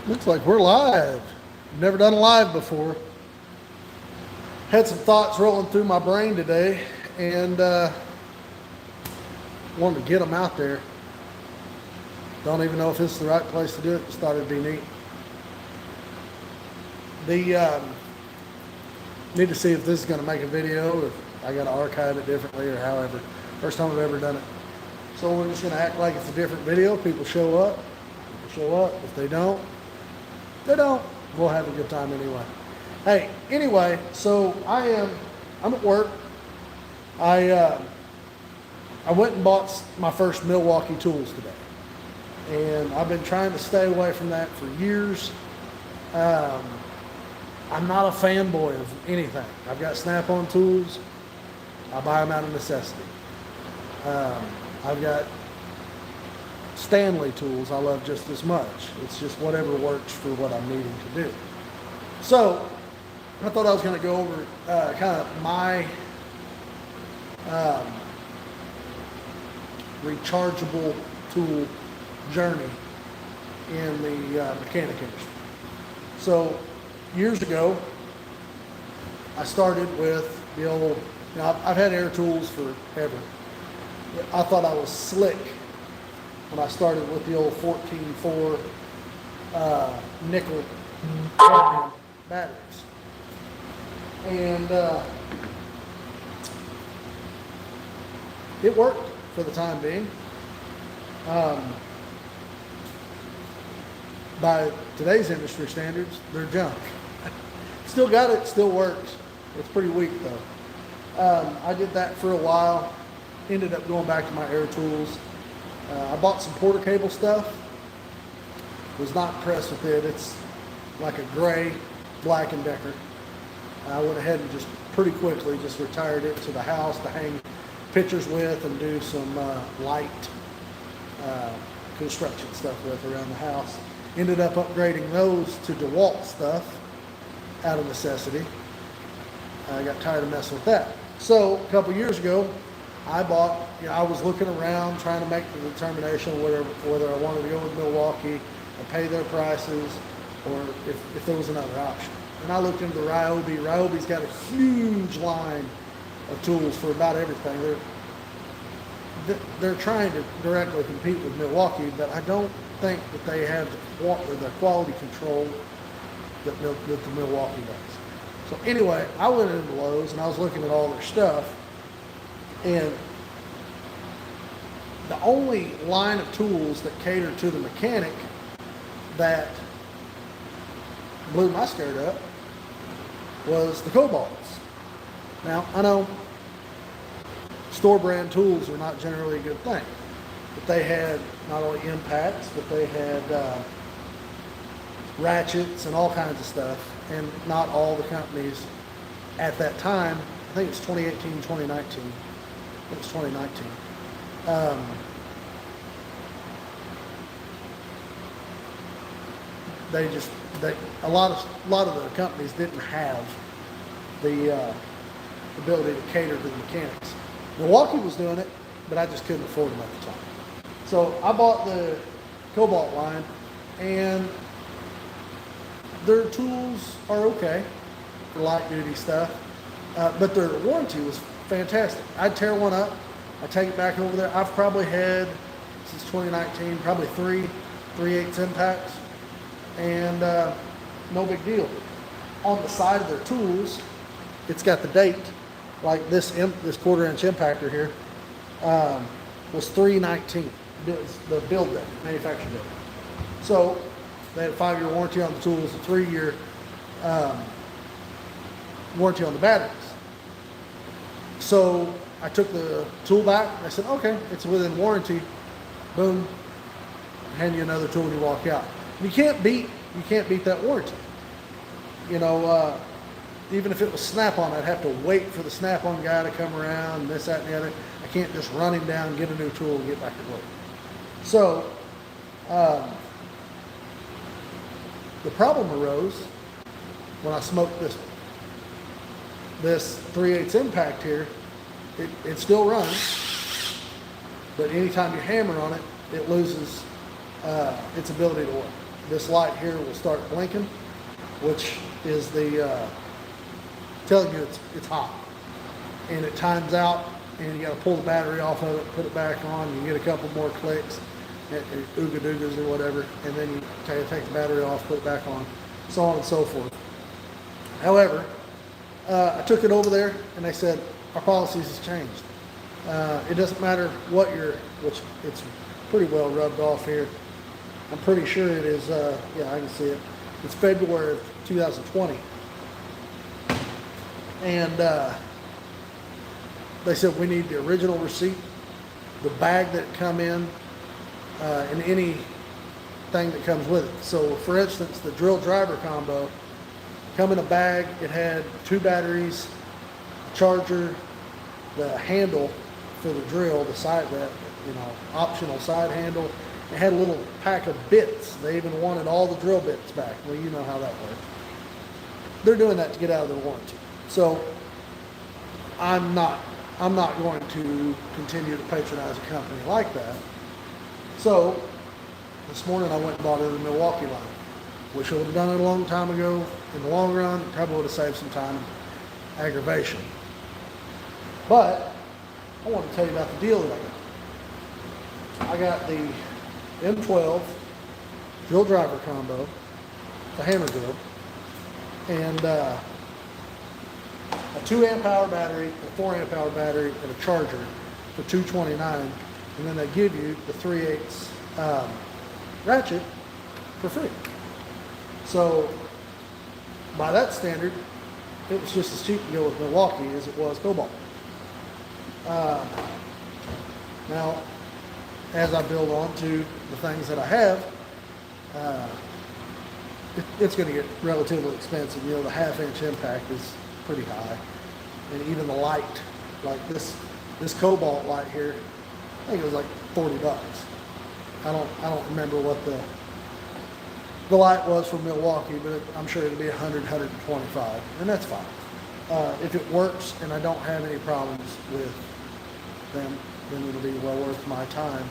Looks like we're live. Never done a live before. Had some thoughts rolling through my brain today and wanted to get them out there. Don't even know if this is the right place to do it. Just thought it'd be neat. Need to see if this is going to make a video, or if I got to archive it differently, or however. First time I've ever done it. So we're just going to act like it's a different video. People show up. If they don't, they don't. We'll have a good time anyway. Hey, anyway, so I'm at work. I went and bought my first Milwaukee tools today. And I've been trying to stay away from that for years. I'm not a fanboy of anything. I've got Snap-on tools. I buy them out of necessity. I've got Stanley tools I love just as much. It's just whatever works for what I'm needing to do. So I thought I was going to go over kind of my rechargeable tool journey in the mechanic industry. So years ago, I started with the old, I've had air tools forever. I thought I was slick when I started with the old 14-4 nickel cadmium batteries. And it worked for the time being. By today's industry standards, they're junk. Still got it, still works. It's pretty weak though. I did that for a while. Ended up going back to my air tools. I bought some Porter cable stuff. Was not impressed with it. It's like a gray Black & Decker. I went ahead and just pretty quickly just retired it to the house to hang pictures with and do some light construction stuff with around the house. Ended up upgrading those to DeWalt stuff out of necessity. I got tired of messing with that. So a couple years ago, I bought, I was looking around trying to make the determination whether I wanted to go with Milwaukee and pay their prices, or if there was another option. And I looked into the Ryobi. Ryobi's got a huge line of tools for about everything. They're trying to directly compete with Milwaukee, but I don't think that they have the quality control that the Milwaukee does. So anyway, I went into Lowe's and I was looking at all their stuff. And the only line of tools that cater to the mechanic that blew my skirt up was the Cobalts. Now, I know store brand tools are not generally a good thing, but they had not only impacts, but they had ratchets and all kinds of stuff. And not all the companies at that time, I think it's 2018, 2019, it's 2019. A lot of the companies didn't have the ability to cater to the mechanics. Milwaukee was doing it, but I just couldn't afford them at the time. So I bought the Cobalt line, and their tools are okay for light duty stuff, but their warranty was fantastic. I'd tear one up, I'd take it back over there. I've probably had, since 2019, probably 3/8 impacts, and no big deal. On the side of their tools, it's got the date, like this 1/4" impactor here, was 3/19, the build date, manufacturer date. So they had a 5-year warranty on the tools, a 3-year warranty on the batteries. So I took the tool back and I said, okay, it's within warranty. Boom, hand you another tool and you walk out. You can't beat that warranty. Even if it was Snap-on, I'd have to wait for the Snap-on guy to come around, and this, that, and the other. I can't just run him down, get a new tool, and get back to work. So the problem arose when I smoked this 3/8 impact here. It still runs, but anytime you hammer on it, it loses its ability to work. this light here will start blinking, which is the telling you it's hot. And it times out, and you got to pull the battery off of it, put it back on. You get a couple more clicks, ooga doogas or whatever, and then you take the battery off, put it back on, so on and so forth. However, I took it over there, and they said our policies has changed. It doesn't matter what which it's pretty well rubbed off here. I'm pretty sure it is, yeah, I can see it. It's February of 2020. And they said we need the original receipt, the bag that come in, and anything that comes with it. So for instance, the drill driver combo come in a bag. It had 2 batteries, a charger, the handle for the drill, the side, that optional side handle. It had a little pack of bits. They even wanted all the drill bits back. Well, you know how that works. They're doing that to get out of their warranty. So I'm not going to continue to patronize a company like that. So this morning I went and bought it in the Milwaukee line. Wish I would have done it a long time ago. In the long run, probably would have saved some time and aggravation. But I want to tell you about the deal that I got. I got the M12 drill driver combo, the hammer drill, and a 2 amp hour battery, a 4 amp hour battery, and a charger for $229. And then they give you the 3/8 ratchet for free. So by that standard, it was just as cheap to go with Milwaukee as it was Cobalt. Now, as I build on to the things that I have, it's going to get relatively expensive. The 1/2-inch impact is pretty high, and even the light, like this Cobalt light here, I think it was like $40. I don't remember what the light was from Milwaukee, but I'm sure it'll be 100, 125, and that's fine. If it works and I don't have any problems with them, then it'll be well worth my time,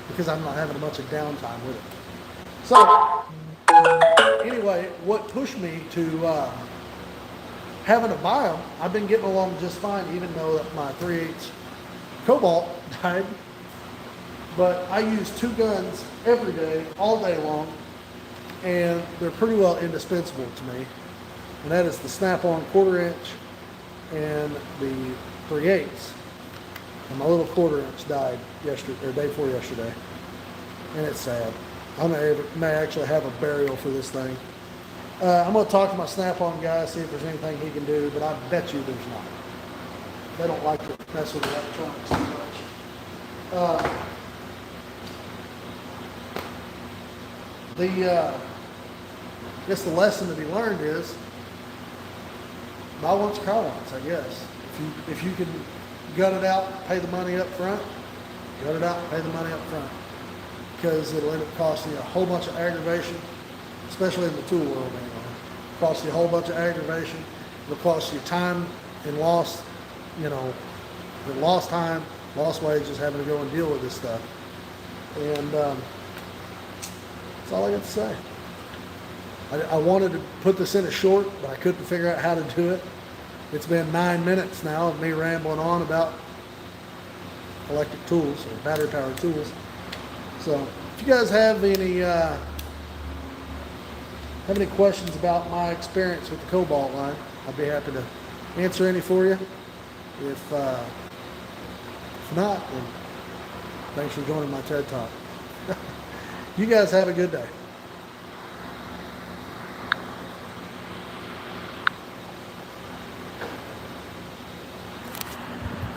because I'm not having a bunch of downtime with it. So anyway, what pushed me to having to buy them, I've been getting along just fine, even though that my 3/8 Cobalt died. But I use 2 guns every day, all day long, and they're pretty well indispensable to me. And that is the snap-on 1/4-inch and the 3/8. And my little 1/4-inch died yesterday, or day before yesterday, and it's sad. I may actually have a burial for this thing. I'm going to talk to my snap-on guy, see if there's anything he can do, but I bet you there's not. They don't like to mess with electronics too much. I guess the lesson to be learned is buy once, cry once, I guess. If you can gut it out, pay the money up front, gut it out, pay the money up front. Because it'll end up costing you a whole bunch of aggravation, especially in the tool world anyway. It'll cost you a whole bunch of aggravation. It'll cost you time and lost time, lost wages, having to go and deal with this stuff. And that's all I got to say. I wanted to put this in a short, but I couldn't figure out how to do it. It's been 9 minutes now of me rambling on about electric tools or battery powered tools. So if you guys have any questions about my experience with the Cobalt line, I'd be happy to answer any for you. If not, then thanks for joining my TED Talk. You guys have a good day.